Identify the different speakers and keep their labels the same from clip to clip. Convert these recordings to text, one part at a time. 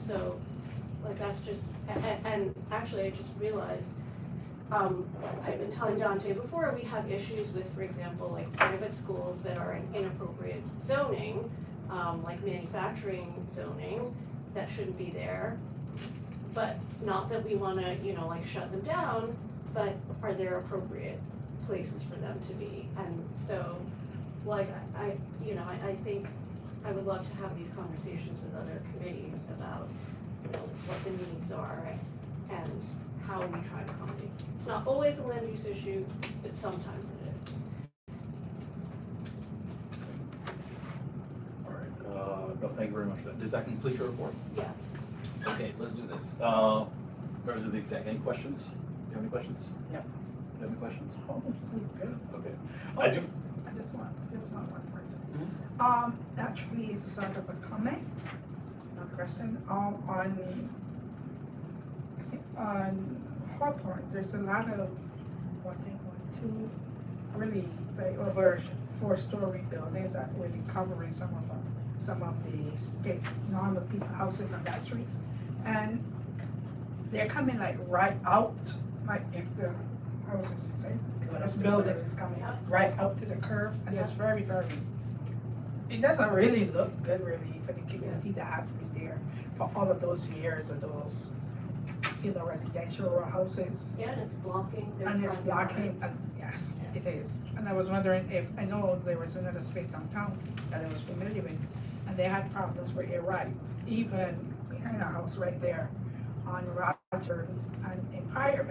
Speaker 1: So, like, that's just, and actually, I just realized, I've been telling Dante before, we have issues with, for example, like private schools that are in inappropriate zoning, like manufacturing zoning, that shouldn't be there. But not that we wanna, like shut them down, but are there appropriate places for them to be? And so, like, I think I would love to have these conversations with other committees about, what the needs are and how we try to accommodate. It's not always a land use issue, but sometimes it is.
Speaker 2: All right, no, thank you very much for that. Does that complete your report?
Speaker 1: Yes.
Speaker 2: Okay, let's do this. Members of the exec, any questions? Do you have any questions?
Speaker 3: No.
Speaker 2: Do you have any questions?
Speaker 3: Oh, good.
Speaker 2: Okay.
Speaker 3: I just want one question. Actually, it's a sort of a comment, not a question. On Hawthorne, there's a lot of, two really like over 4-story buildings that really covering some of the space, normal people houses on that street, and they're coming like right out, like if the houses, say, this buildings is coming out right out to the curve, and it's very, very. It doesn't really look good, really, for the community that has to be there for all of those years of those, residential houses.
Speaker 1: Yeah, and it's blocking their
Speaker 3: And it's
Speaker 1: front
Speaker 3: blocking,
Speaker 1: yards.
Speaker 3: yes, it is. And I was wondering if, I know there was another space downtown that I was familiar with, and they had problems with air rights, even behind our house right there on Rogers and in prior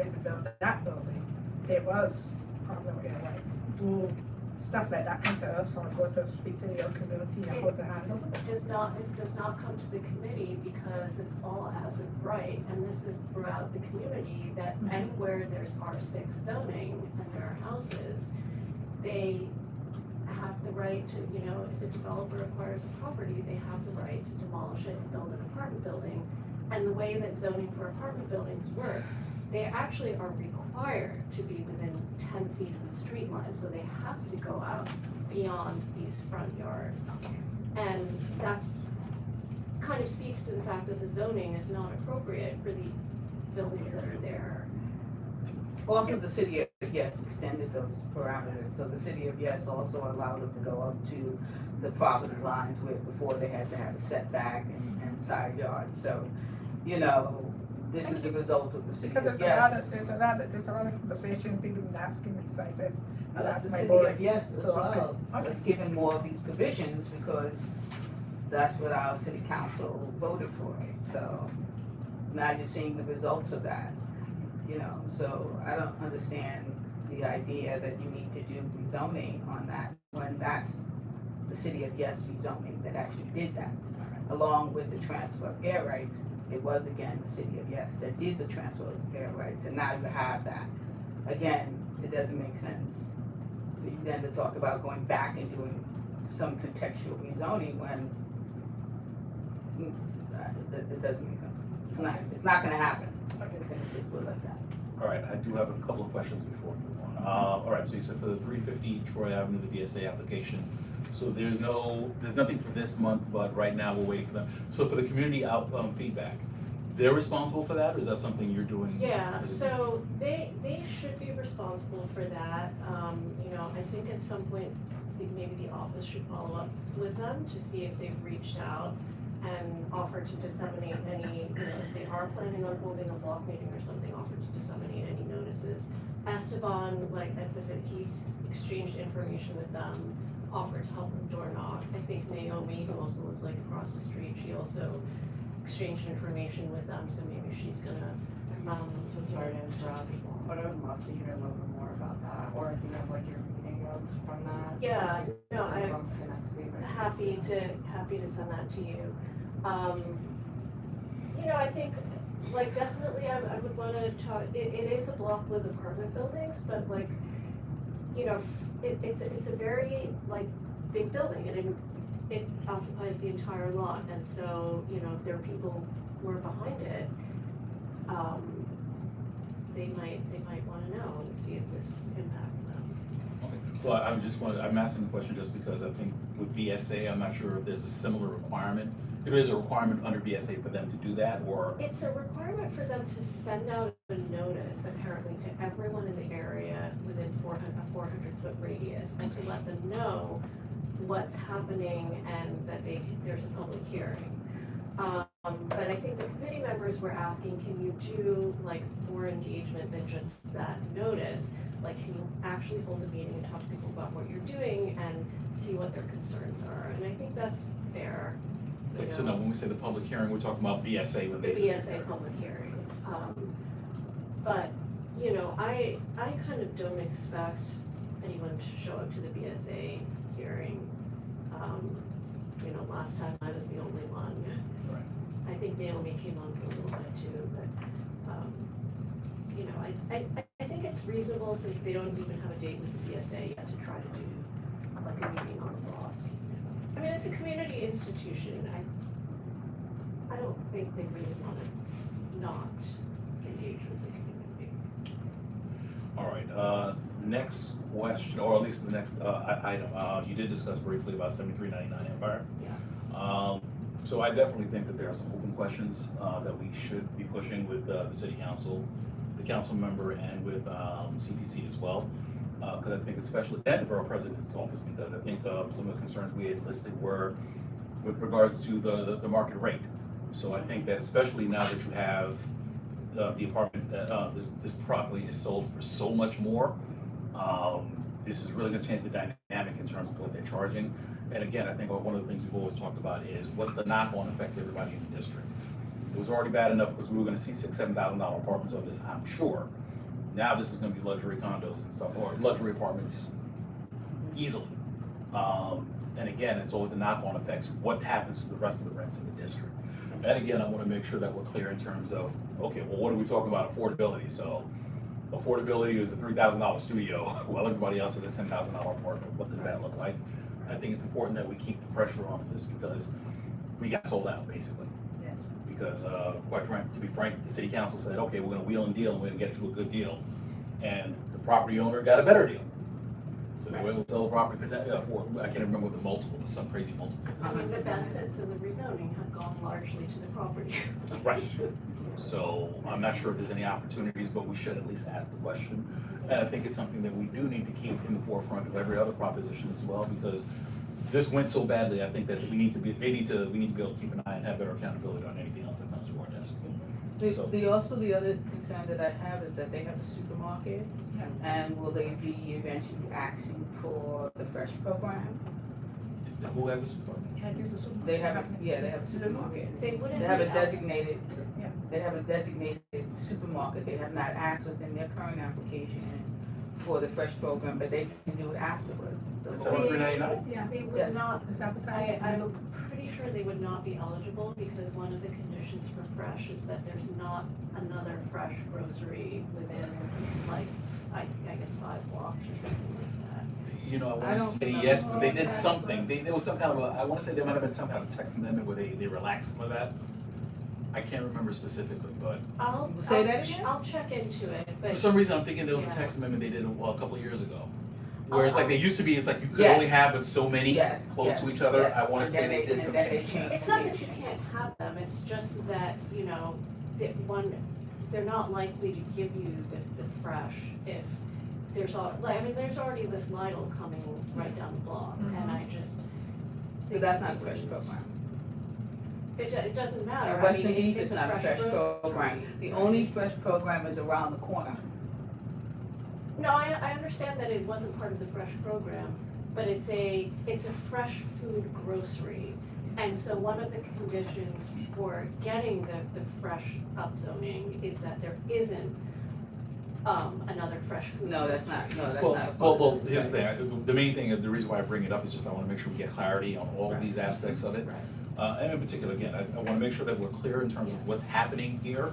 Speaker 3: that building, there was problem with air rights. Do stuff like that come to us, or go to speak to your community and how to handle it?
Speaker 1: It does not come to the committee because it's all as of right, and this is throughout the community, that anywhere there's R6 zoning and there are houses, they have the right to, if a developer acquires a property, they have the right to demolish it, to build an apartment building. And the way that zoning for apartment buildings works, they actually are required to be within 10 feet of the street line, so they have to go out beyond these front yards. And that's kind of speaks to the fact that the zoning is not appropriate for the buildings that are there.
Speaker 4: Also, the city of Yes extended those parameters, so the city of Yes also allowed them to go up to the property lines before they had to have a setback and side yard, so, this is the result of the city
Speaker 3: Because
Speaker 4: of
Speaker 3: there's
Speaker 4: Yes.
Speaker 3: a lot of conversation, people been asking me, so I says, I'll
Speaker 4: That's
Speaker 3: ask
Speaker 4: the
Speaker 3: my
Speaker 4: city
Speaker 3: board.
Speaker 4: of Yes as
Speaker 3: So,
Speaker 4: well.
Speaker 3: okay.
Speaker 4: Let's give him more of these provisions because that's what our city council voted for. So now you're seeing the results of that, so I don't understand the idea that you need to do rezoning on that when that's the city of Yes rezoning that actually did that. Along with the transfer of air rights, it was again the city of Yes that did the transfer of air rights, and now you have that. Again, it doesn't make sense for you then to talk about going back and doing some contextual rezoning when it doesn't make sense. It's not gonna happen. It's gonna just go like that.
Speaker 2: All right, I do have a couple of questions before we move on. All right, so you said for the 350 Troy Avenue, the BSA application, so there's nothing for this month, but right now we're waiting for them. So for the community feedback, they're responsible for that, or is that something you're doing?
Speaker 1: Yeah, so they should be responsible for that. I think at some point, maybe the office should follow up with them to see if they've reached out and offered to disseminate any, if they are planning on holding a block meeting or something, offered to disseminate any notices. Esteban, like I said, he's exchanged information with them, offered to help them door knock. I think Naomi, who also lives like across the street, she also exchanged information with them, so maybe she's gonna.
Speaker 5: I'm so sorry to interrupt, but I would love to hear a little bit more about that, or if you have like your meeting notes from that.
Speaker 1: Yeah, no, I'm
Speaker 5: Let's connect me, but-
Speaker 1: happy to send that to you. I think, like, definitely I would wanna talk, it is a block with apartment buildings, but like, it's a very, like, big building, and it occupies the entire lot, and so, if there are people who are behind it, they might wanna know and see if this impacts them.
Speaker 2: Okay. Well, I'm asking the question just because I think with BSA, I'm not sure if there's a similar requirement It is a requirement under BSA for them to do that, or?
Speaker 1: It's a requirement for them to send out a notice apparently to everyone in the area within a 400-foot radius, and to let them know what's happening and that there's a public hearing. But I think the committee members were asking, can you do like more engagement than just that notice? Like, can you actually hold a meeting and talk to people about what you're doing and see what their concerns are? And I think that's fair.
Speaker 2: Okay, so now when we say the public hearing, we're talking about BSA when
Speaker 1: The
Speaker 2: they.
Speaker 1: BSA public hearing. But, you know, I kind of don't expect anyone to show up to the BSA hearing. You know, last time I was the only one.
Speaker 2: Right.
Speaker 1: I think Naomi came on for a little bit too, but, you know, I think it's reasonable, since they don't even have a date with the BSA yet, to try to do like a meeting on the block. I mean, it's a community institution. I don't think they really want to not engage with the community.
Speaker 2: All right, next question, or at least the next item, you did discuss briefly about 7399 Empire.
Speaker 1: Yes.
Speaker 2: So I definitely think that there are some open questions that we should be pushing with the city council, the council member, and with CPC as well. Because I think especially, and the borough president's office, because I think some of the concerns we had listed were with regards to the market rate. So I think that especially now that you have the apartment, this property is sold for so much more, this is really gonna change the dynamic in terms of what they're charging. And again, I think one of the things we've always talked about is what's the knock-on effect to everybody in the district. It was already bad enough because we were gonna see $6,000-7,000 apartments on this, I'm sure. Now this is gonna be luxury condos and stuff, or luxury apartments easily. And again, it's always the knock-on effects, what happens to the rest of the rents in the district. And again, I wanna make sure that we're clear in terms of, okay, well, what are we talking about affordability? So affordability is the $3,000 studio, while everybody else has a $10,000 apartment. What does that look like? I think it's important that we keep the pressure on this because we got sold out, basically.
Speaker 4: Yes.
Speaker 2: Because quite frankly, to be frank, the city council said, okay, we're gonna wheel and deal, and we're gonna get you a good deal. And the property owner got a better deal. So they were able to sell the property for I can't remember what the multiple, but some crazy multiple.
Speaker 1: I mean, the benefits of the rezoning have gone largely to the property.
Speaker 2: Right. So I'm not sure if there's any opportunities, but we should at least ask the question. And I think it's something that we do need to keep in the forefront of every other proposition as well, because this went so badly. I think that we need to be able to keep an eye and have better accountability on anything else that comes to our desk. So-
Speaker 4: The other concern that I have is that they have a supermarket, and will they be eventually asking for the Fresh program?
Speaker 2: Who has a supermarket?
Speaker 3: Yeah, there's a supermarket.
Speaker 4: They have a supermarket.
Speaker 1: They wouldn't
Speaker 4: They have a
Speaker 1: be
Speaker 4: designated,
Speaker 3: Yeah.
Speaker 4: they have a designated supermarket. They have not asked within their current application for the Fresh program, but they can do it afterwards.
Speaker 2: The $73.99?
Speaker 3: Yeah.
Speaker 1: They would
Speaker 4: Yes.
Speaker 1: not,
Speaker 3: It's advertised.
Speaker 1: I'm pretty sure they would not be eligible, because one of the conditions for Fresh is that there's not another Fresh grocery within, like, I guess 5 blocks or something like that.
Speaker 2: You know, I
Speaker 4: I
Speaker 2: want to
Speaker 4: don't
Speaker 2: say
Speaker 4: know.
Speaker 2: yes, but they did something. There was some kind of I want to say there might have been some kind of text amendment where they relaxed some of that. I can't remember specifically, but
Speaker 4: Say that again?
Speaker 1: I'll check into it,
Speaker 2: for
Speaker 1: but
Speaker 2: some reason I'm thinking there was a
Speaker 1: Yeah.
Speaker 2: text amendment they did a couple of years ago. Where it's like they used to be, it's like you could
Speaker 4: Yes.
Speaker 2: only have but so many
Speaker 4: Yes,
Speaker 2: close
Speaker 4: yes,
Speaker 2: to each other.
Speaker 4: yes.
Speaker 2: I want to
Speaker 4: And
Speaker 2: say
Speaker 4: then
Speaker 2: they did
Speaker 4: and
Speaker 2: some
Speaker 4: then they
Speaker 2: change.
Speaker 4: changed.
Speaker 1: it's not that you can't have them, it's just that, you know, they're not likely to give you the Fresh if there's there's already this Lidl coming right down the block, and I just
Speaker 4: So
Speaker 1: think
Speaker 4: that's not a Fresh program.
Speaker 1: It doesn't matter.
Speaker 4: And
Speaker 1: I
Speaker 4: Western
Speaker 1: mean,
Speaker 4: Beef
Speaker 1: it's
Speaker 4: is not a Fresh
Speaker 1: grocery.
Speaker 4: program. The only Fresh program is around the corner.
Speaker 1: No, I understand that it wasn't part of the Fresh program, but it's a fresh food grocery. And so one of the conditions for getting the fresh upzoning is that there isn't another fresh food.
Speaker 4: No, that's not a part
Speaker 2: Well,
Speaker 4: of it.
Speaker 2: here's the thing. The main thing, the reason why I bring it up is just I want to make sure we get clarity on all of these aspects of it.
Speaker 1: Right.
Speaker 2: And in particular, again, I want to make sure that we're clear in terms of what's happening here.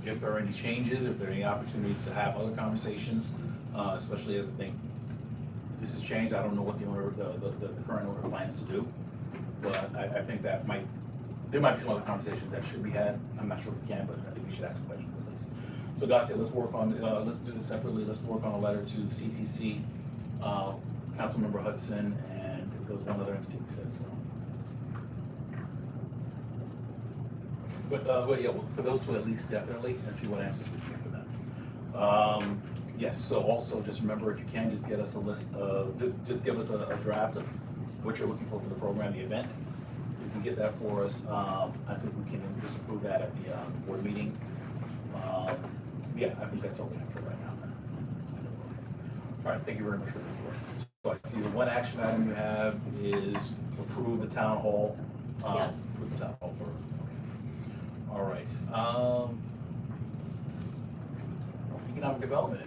Speaker 2: If there are any changes, if there are any opportunities to have other conversations, especially as I think this has changed. I don't know what the owner, the current owner plans to do, but I think there might be some other conversations that should be had. I'm not sure if we can, but I think we should ask the questions at least. So Dante, let's work on, let's do this separately. Let's work on a letter to the CPC, Councilmember Hudson, and there was one other entity we said as well. But yeah, well, for those two at least definitely, and see what answers we can get for them. Yes, so also just remember, if you can, just get us a list of, just give us a draft of what you're looking for the program, the event. You can get that for us. I think we can just approve that at the board meeting. Yeah, I think that's all we have for right now. All right, thank you very much for the report. So I see the one action item you have is approve the town hall.
Speaker 1: Yes.
Speaker 2: Approve the town hall for, all right. Economic development.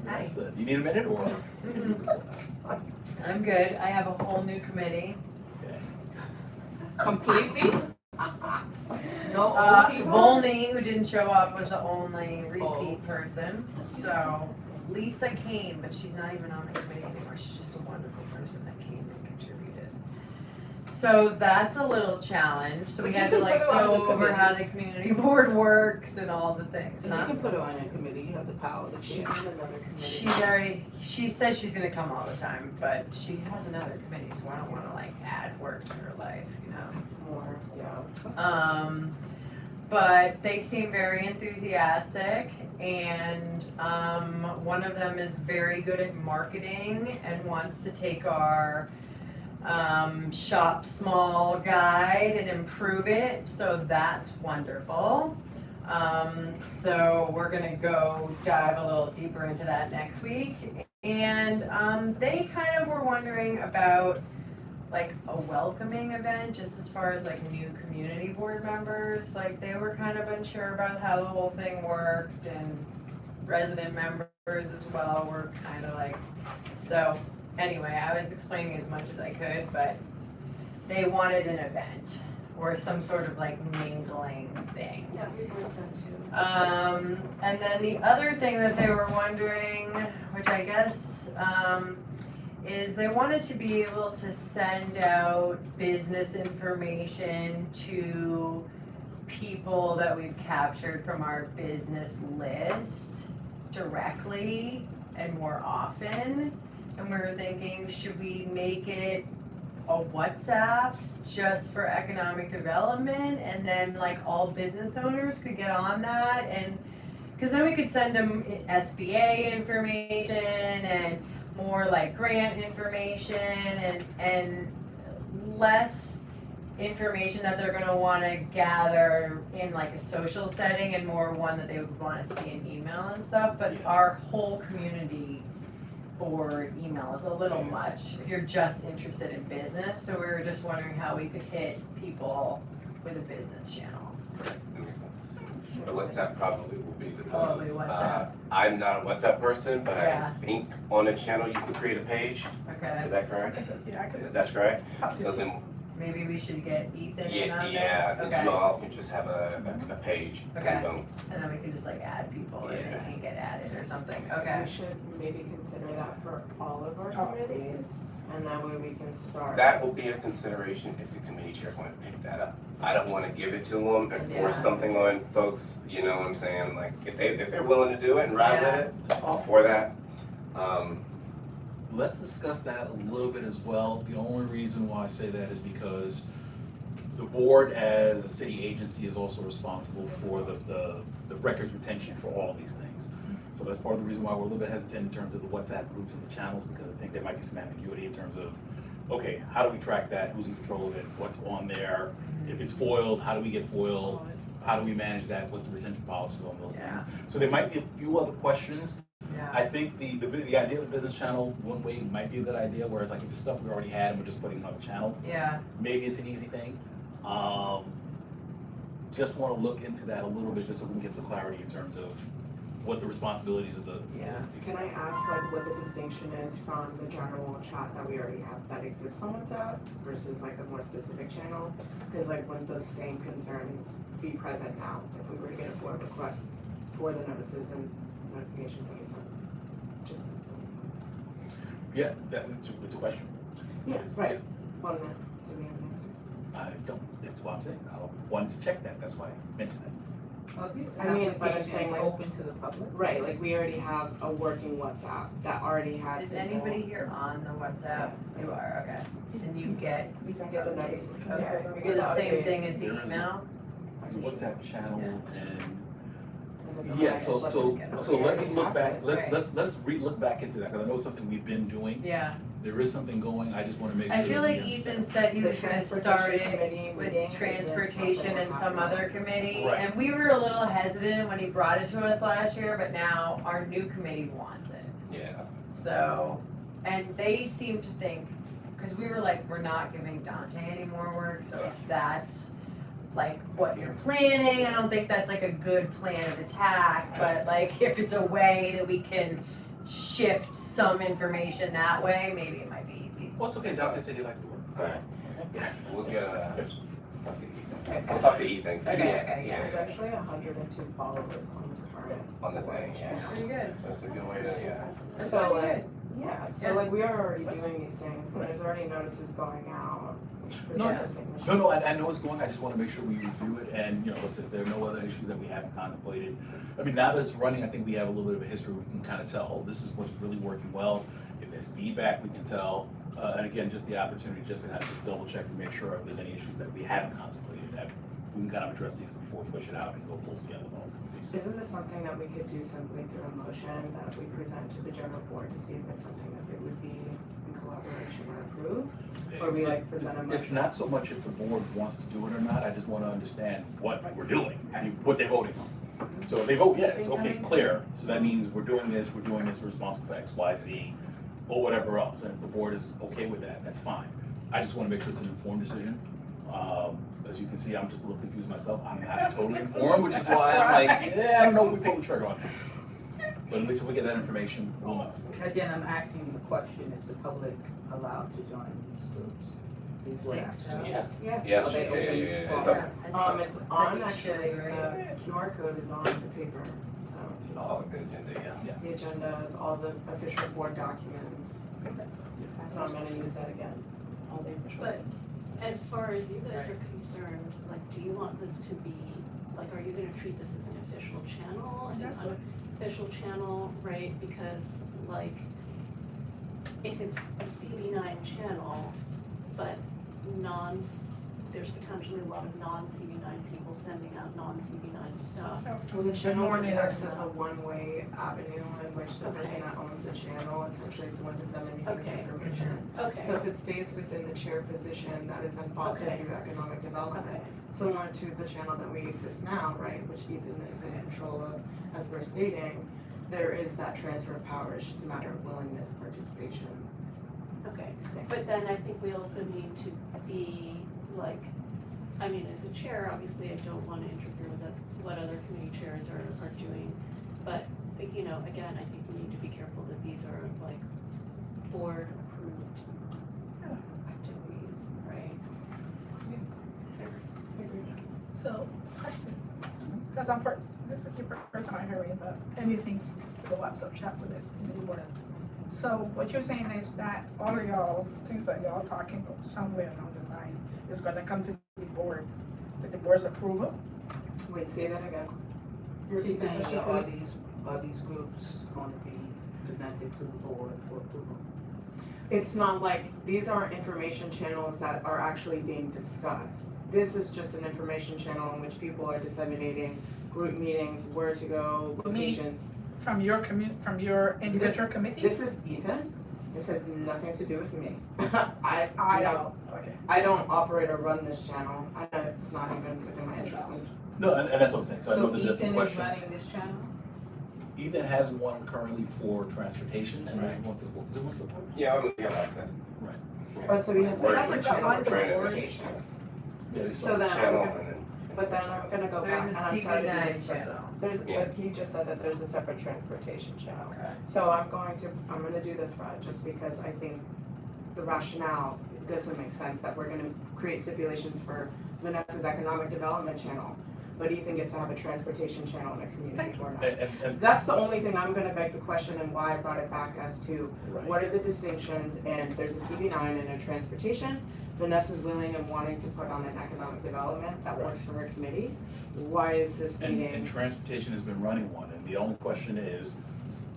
Speaker 6: Hi.
Speaker 2: Do you need a minute or?
Speaker 6: I'm good. I have a whole new committee.
Speaker 2: Okay.
Speaker 4: Completely? No old people?
Speaker 6: Volney, who didn't show up, was the only repeat person. So Lisa came, but she's not even on the committee anymore. She's just a wonderful person that came and contributed. So that's a little challenge. So we
Speaker 4: But you
Speaker 6: had to
Speaker 4: can
Speaker 6: like
Speaker 4: put her on
Speaker 6: go
Speaker 4: the
Speaker 6: over
Speaker 4: committee.
Speaker 6: how the community board works and all the things.
Speaker 4: You can put her on a committee, you have the power to
Speaker 5: She's
Speaker 4: choose.
Speaker 5: in another committee.
Speaker 6: She says she's gonna come all the time, but she has another committee, so I don't wanna like add work to her life, you know?
Speaker 5: More, yeah.
Speaker 6: But they seem very enthusiastic, and one of them is very good at marketing and wants to take our shop small guide and improve it, so that's wonderful. So we're gonna go dive a little deeper into that next week. And they kind of were wondering about like a welcoming event, just as far as like new community board members. Like they were kind of unsure about how the whole thing worked, and resident members as well were kind of like, so anyway, I was explaining as much as I could, but they wanted an event or some sort of like mingling thing.
Speaker 1: Yeah, we want that too.
Speaker 6: And then the other thing that they were wondering, which I guess, is they wanted to be able to send out business information to people that we've captured from our business list directly and more often. And we were thinking, should we make it a WhatsApp just for economic development, and then like all business owners could get on that, and because then we could send them SBA information and more like grant information and less information that they're gonna wanna gather in like a social setting, and more one that they would wanna see in email and stuff, but our whole community board email is a little much if you're just interested in business, so we were just wondering how we could hit people with a business channel.
Speaker 7: That makes sense. The WhatsApp probably will be the
Speaker 6: Probably
Speaker 7: move.
Speaker 6: WhatsApp.
Speaker 7: I'm not a WhatsApp person, but
Speaker 6: Yeah.
Speaker 7: I think on a channel you can create a page.
Speaker 6: Okay,
Speaker 7: Is that correct?
Speaker 3: Yeah, I could.
Speaker 7: That's correct? So then,
Speaker 6: maybe we should get Ethan in on this?
Speaker 7: yeah, then
Speaker 6: Okay.
Speaker 7: you all can just have a page.
Speaker 6: Okay.
Speaker 7: And boom.
Speaker 6: And then we can just like add people and
Speaker 7: Yeah.
Speaker 6: they can get added or something, okay.
Speaker 5: We should maybe consider that for all of our committees, and that way we can start.
Speaker 7: That will be a consideration if the committee chairs want to pick that up. I don't want to give it to them and force
Speaker 6: Yeah.
Speaker 7: something on folks, you know what I'm saying? Like, if they're willing to do it and ride
Speaker 6: Yeah.
Speaker 7: with it, all for that.
Speaker 2: Let's discuss that a little bit as well. The only reason why I say that is because the board as a city agency is also responsible for the records retention for all these things. So that's part of the reason why we're a little bit hesitant in terms of the WhatsApp groups and the channels, because I think there might be some ambiguity in terms of, okay, how do we track that? Who's in control of it? What's on there? If it's foiled, how do we get foiled? How do we manage that? What's the retention policies on those
Speaker 6: Yeah.
Speaker 2: things? So there might be a few other questions.
Speaker 6: Yeah,
Speaker 2: I think the idea of the business channel, one way might be a good idea, whereas like if it's stuff we already had and we're just putting it on the channel,
Speaker 6: yeah,
Speaker 2: maybe it's an easy thing. Just wanna look into that a little bit, just so we can get some clarity in terms of what the responsibilities of the.
Speaker 6: yeah.
Speaker 5: Can I ask like what the distinction is from the general chat that we already have that exists on WhatsApp versus like a more specific channel? Because like wouldn't those same concerns be present now if we were to get a board request for the notices and notifications that we sent? Just,
Speaker 2: Yeah, it's a question.
Speaker 5: yeah, right. Well, then, do we have an answer?
Speaker 2: I don't, that's what I'm saying, I wanted to check that, that's why I mentioned it.
Speaker 4: Well, this
Speaker 5: I mean, but I'm
Speaker 4: application
Speaker 5: saying,
Speaker 4: is
Speaker 5: like-
Speaker 4: open to the public.
Speaker 5: Right, like we already have a working WhatsApp that already has.
Speaker 6: Is
Speaker 5: people-
Speaker 6: anybody here on the WhatsApp?
Speaker 5: Yeah.
Speaker 6: You are, okay. And you get,
Speaker 5: We can get the notices.
Speaker 6: okay.
Speaker 5: We
Speaker 6: So
Speaker 5: get
Speaker 6: the same
Speaker 5: updates.
Speaker 6: thing as the
Speaker 2: There is a-
Speaker 6: email?
Speaker 2: it's a WhatsApp channel
Speaker 6: Yeah.
Speaker 2: and
Speaker 5: And
Speaker 2: yeah,
Speaker 5: it's
Speaker 2: so
Speaker 5: like,
Speaker 2: let me look back,
Speaker 6: Right.
Speaker 2: let's re-look back into that, because I know it's something we've been doing.
Speaker 6: Yeah,
Speaker 2: There is something going, I just wanna make sure.
Speaker 6: I feel
Speaker 2: that we
Speaker 6: like
Speaker 2: understand.
Speaker 6: Ethan said he
Speaker 5: The
Speaker 6: was gonna start
Speaker 5: transportation
Speaker 6: it
Speaker 5: committee meeting
Speaker 6: with
Speaker 5: is
Speaker 6: transportation and some other committee,
Speaker 2: Right.
Speaker 6: and we were a little hesitant when he brought it to us last year, but now our new committee wants it.
Speaker 7: Yeah,
Speaker 6: So, and they seem to think, cause we were like, we're not giving Dante any more work, so if that's like what you're planning, I don't think that's like a good plan of attack, but like if it's a way that we can shift some information that way, maybe it might be easy.
Speaker 2: Well, it's okay, Dante said he likes to work.
Speaker 7: alright, we'll get, talk to Ethan. We'll talk to Ethan.
Speaker 6: Okay, yeah.
Speaker 5: There's actually 102 followers on the current.
Speaker 7: On the thing, yeah.
Speaker 6: Pretty good.
Speaker 7: So that's a good way to, yeah.
Speaker 6: That's
Speaker 5: So
Speaker 6: pretty
Speaker 5: like,
Speaker 6: good.
Speaker 5: yeah, so
Speaker 6: Yeah.
Speaker 5: like we are already doing these things, and there's already notices going out, which present
Speaker 6: Yeah.
Speaker 5: the signature.
Speaker 2: No, I know it's going, I just wanna make sure we review it, and, you know, listen, if there are no other issues that we haven't contemplated. I mean, now that it's running, I think we have a little bit of a history, we can kinda tell, oh, this is what's really working well. If there's feedback, we can tell, and again, just the opportunity, just to kind of just double check and make sure if there's any issues that we haven't contemplated, that we can kind of address these before we push it out and go full scale with all communities.
Speaker 5: Isn't this something that we could do simply through a motion that we present to the general board to see if it's something that they would be in collaboration or approve? Or we like present a motion?
Speaker 2: It's not so much if the board wants to do it or not, I just wanna understand what we're doing, what they're voting on. So if they vote yes, okay, clear, so that means we're doing this, we're responsible for X, Y, Z, or whatever else, and if the board is okay with that, that's fine. I just wanna make sure it's an informed decision. As you can see, I'm just a little confused myself, I'm not totally informed, which is why I'm like, yeah, I don't know if we pull the trigger on that. But at least if we get that information, we'll know.
Speaker 4: Again, I'm asking the question, is the public allowed to join these groups? These WhatsApp
Speaker 7: Yeah.
Speaker 5: Yeah.
Speaker 7: Yeah,
Speaker 4: Are they
Speaker 7: yeah,
Speaker 4: open
Speaker 7: yeah,
Speaker 4: for-
Speaker 7: it's up.
Speaker 5: It's
Speaker 6: That'd
Speaker 5: on
Speaker 6: be
Speaker 5: actually,
Speaker 6: shitty, right?
Speaker 5: the QR code is on the paper, so
Speaker 7: Oh, the agenda, yeah.
Speaker 5: the agendas, all the official board documents. So I'm gonna use that again, all the official.
Speaker 1: But as far as you guys are concerned, like, do you want this to be, like, are you gonna treat this as an official channel, an
Speaker 3: That's what-
Speaker 1: unofficial channel, right? Because like, if it's a CB9 channel, but there's potentially a lot of non-CB9 people sending out non-CB9 stuff.
Speaker 5: Well, the channel
Speaker 3: morning
Speaker 5: acts
Speaker 3: or
Speaker 5: as a one-way avenue in which the person
Speaker 1: Okay.
Speaker 5: that owns the channel essentially is the one disseminating the
Speaker 1: Okay.
Speaker 5: information.
Speaker 1: Okay,
Speaker 5: So if it stays within the chair position, that is then fostered
Speaker 1: Okay.
Speaker 5: through economic development.
Speaker 1: okay,
Speaker 5: Similar to the channel that we exist now, right, which Ethan is in control of, as we're stating, there is that transfer of power, it's just a matter of willingness and participation.
Speaker 1: okay. But then I think we also need to be like, I mean, as a chair, obviously I don't wanna interfere with what other committee chairs are doing. But, you know, again, I think we need to be careful that these are like board approved activities, right?
Speaker 3: So, question, because this is your first time hearing anything to the WhatsApp chat with this committee board. So what you're saying is that all of y'all, things that y'all talking about somewhere along the line is gonna come to the board with the board's approval?
Speaker 5: Wait, say that again.
Speaker 4: She's saying,
Speaker 5: Repeat the
Speaker 4: are
Speaker 5: question.
Speaker 4: these groups going to be presented to the board for approval?
Speaker 5: It's not like, these aren't information channels that are actually being discussed. This is just an information channel in which people are disseminating group meetings, where to go, locations.
Speaker 3: From your individual committee?
Speaker 5: This is Ethan, this has nothing to do with me. I
Speaker 3: Okay.
Speaker 5: don't operate or run this channel, it's not even within my interest.
Speaker 2: No, and that's what I'm saying, so I know
Speaker 4: So
Speaker 2: that there's some
Speaker 4: Ethan is
Speaker 2: questions.
Speaker 4: running this channel?
Speaker 2: Ethan has one currently for transportation, and
Speaker 7: Right.
Speaker 2: one for, is it one for?
Speaker 7: Yeah, we have access.
Speaker 2: Right.
Speaker 7: Yeah.
Speaker 5: Oh, so he has a
Speaker 7: We're-
Speaker 5: separate
Speaker 3: we're
Speaker 5: channel for
Speaker 3: trying to-
Speaker 5: transportation.
Speaker 2: Yeah, they
Speaker 5: So then,
Speaker 7: Channel and then,
Speaker 5: but then I'm gonna go back,
Speaker 6: There's
Speaker 5: and
Speaker 6: a
Speaker 5: I'm sorry to do
Speaker 6: CB9
Speaker 5: this, but
Speaker 6: channel.
Speaker 5: there's,
Speaker 7: Yeah.
Speaker 5: but he just said that there's a separate transportation channel.
Speaker 6: Okay.
Speaker 5: So I'm gonna do this right, just because I think the rationale doesn't make sense that we're gonna create stipulations for Vanessa's economic development channel, but Ethan gets to have a transportation channel and a community board.
Speaker 2: And,
Speaker 5: That's the only thing I'm gonna beg the question and why I brought it back as to
Speaker 2: right.
Speaker 5: what are the distinctions, and there's a CB9 and a transportation. Vanessa's willing and wanting to put on an economic development that works for her committee. Why is this
Speaker 2: And
Speaker 5: meeting?
Speaker 2: transportation has been running one, and the only question is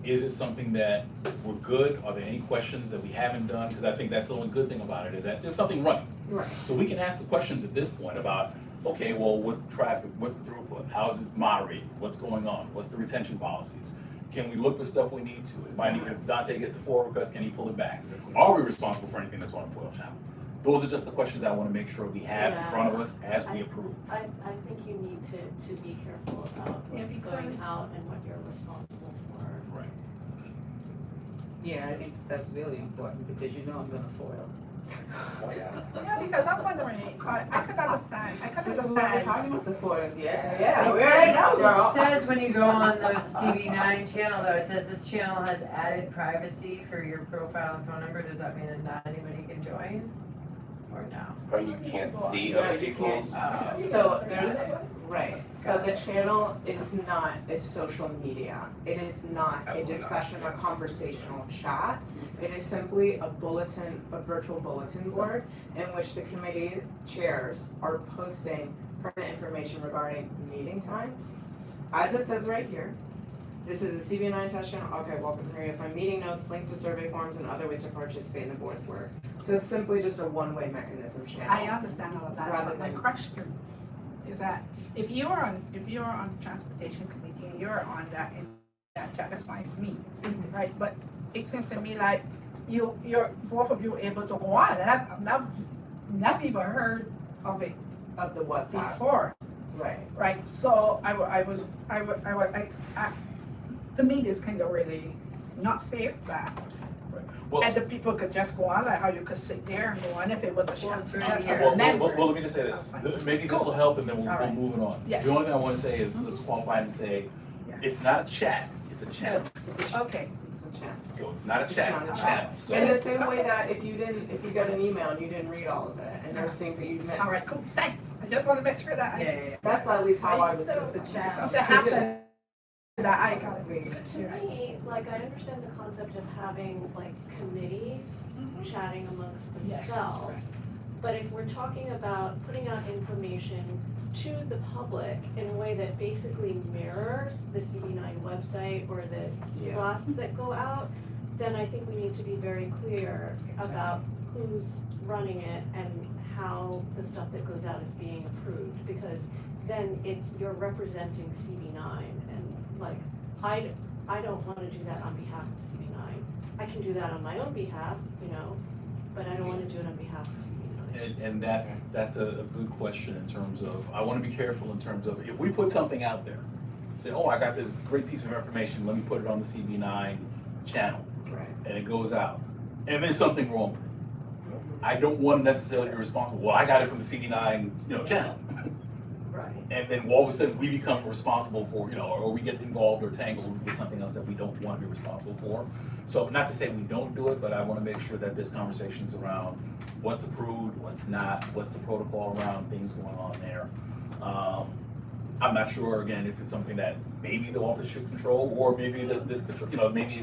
Speaker 2: it something that we're good? Are there any questions that we haven't done? Because I think that's the only good thing about it, is that there's something running.
Speaker 5: Right.
Speaker 2: So we can ask the questions at this point about, okay, well, what's the traffic, what's the throughput, how's it moderated, what's going on, what's the retention policies? Can we look for stuff we need to? If Dante gets a FOIL request, can he pull it back? Are we responsible for anything that's on a FOIL channel? Those are just the questions I wanna make sure we have in front of us as we approve.
Speaker 1: I think you need to be careful about what's going out and what you're responsible for.
Speaker 2: Right.
Speaker 4: Yeah, I think that's really important because you know I'm gonna foil.
Speaker 7: Oh, yeah.
Speaker 3: Yeah, because I'm wondering, I could understand,
Speaker 5: This is what we're talking about the FOIAs.
Speaker 4: Yeah.
Speaker 5: We already know, girl.
Speaker 6: It says when you go on the CV9 channel though, it says this channel has added privacy for your profile and phone number. Does that mean that not anybody can join? Or no?
Speaker 7: Or you can't see
Speaker 5: No,
Speaker 7: other
Speaker 5: you
Speaker 7: people's.
Speaker 5: So there's, right, so the channel is not a social media. It is not a
Speaker 7: Absolutely not.
Speaker 5: discussion or conversational chat. It is simply a bulletin, a virtual bulletin board in which the committee chairs are posting pertinent information regarding meeting times. As it says right here, this is a CV9 test channel. Okay, welcome here. You'll find meeting notes, links to survey forms, and other ways to participate in the board's work. So it's simply just a one-way mechanism channel.
Speaker 3: I understand all of that,
Speaker 5: Rather
Speaker 3: but my
Speaker 5: than-
Speaker 3: question is that if you're on the transportation committee and you're on that, in that chat, that's fine for me, right? But it seems to me like you're both of you able to go on, and I've not even heard of it
Speaker 5: Of the WhatsApp,
Speaker 3: before,
Speaker 5: right.
Speaker 3: right? So to me, this kind of really not safe that.
Speaker 2: Well,
Speaker 3: And the people could just go on, like how you could sit there and go on if it was a
Speaker 6: Well,
Speaker 3: chat.
Speaker 6: it's right
Speaker 3: chat
Speaker 6: here.
Speaker 3: for the
Speaker 2: well,
Speaker 3: members.
Speaker 2: let me just say this, maybe this will help and then we'll
Speaker 3: Alright.
Speaker 2: move it on.
Speaker 3: Yes.
Speaker 2: The only thing I wanna say is, let's qualify and say,
Speaker 3: Yes.
Speaker 2: it's not a chat, it's a channel.
Speaker 3: Okay,
Speaker 5: It's a channel.
Speaker 2: So it's not a
Speaker 5: It's
Speaker 2: chat,
Speaker 5: not a
Speaker 2: it's a
Speaker 5: chat.
Speaker 2: channel. So,
Speaker 5: In the same way that if you got an email and you didn't read all of it, and there's things that you missed.
Speaker 3: all right, cool, thanks. I just want to make sure that
Speaker 4: Yeah.
Speaker 5: That's at least how I would
Speaker 1: So-
Speaker 5: do it.
Speaker 4: It's a channel.
Speaker 3: something happened that I got it.
Speaker 1: To me, like, I understand the concept of having like committees chatting amongst
Speaker 3: Yes.
Speaker 1: themselves. But if we're talking about putting out information to the public in a way that basically mirrors the CV9 website or the
Speaker 5: Yeah.
Speaker 1: blasts that go out, then I think we need to be very clear about who's running it and how the stuff that goes out is being approved, because then you're representing CV9, and like, I don't wanna do that on behalf of CV9. I can do that on my own behalf, but I don't wanna do it on behalf of CV9.
Speaker 2: and that's a good question in terms of, I wanna be careful in terms of, if we put something out there, say, oh, I got this great piece of information, let me put it on the CV9 channel,
Speaker 5: Right.
Speaker 2: and it goes out, and there's something wrong with it. I don't want to necessarily be responsible, well, I got it from the CV9, channel.
Speaker 1: Right.
Speaker 2: And then all of a sudden, we become responsible for, or we get involved or tangled with something else that we don't want to be responsible for. So not to say we don't do it, but I want to make sure that this conversation's around what's approved, what's not, what's the protocol around things going on there. I'm not sure, again, if it's something that maybe the office should control, or maybe maybe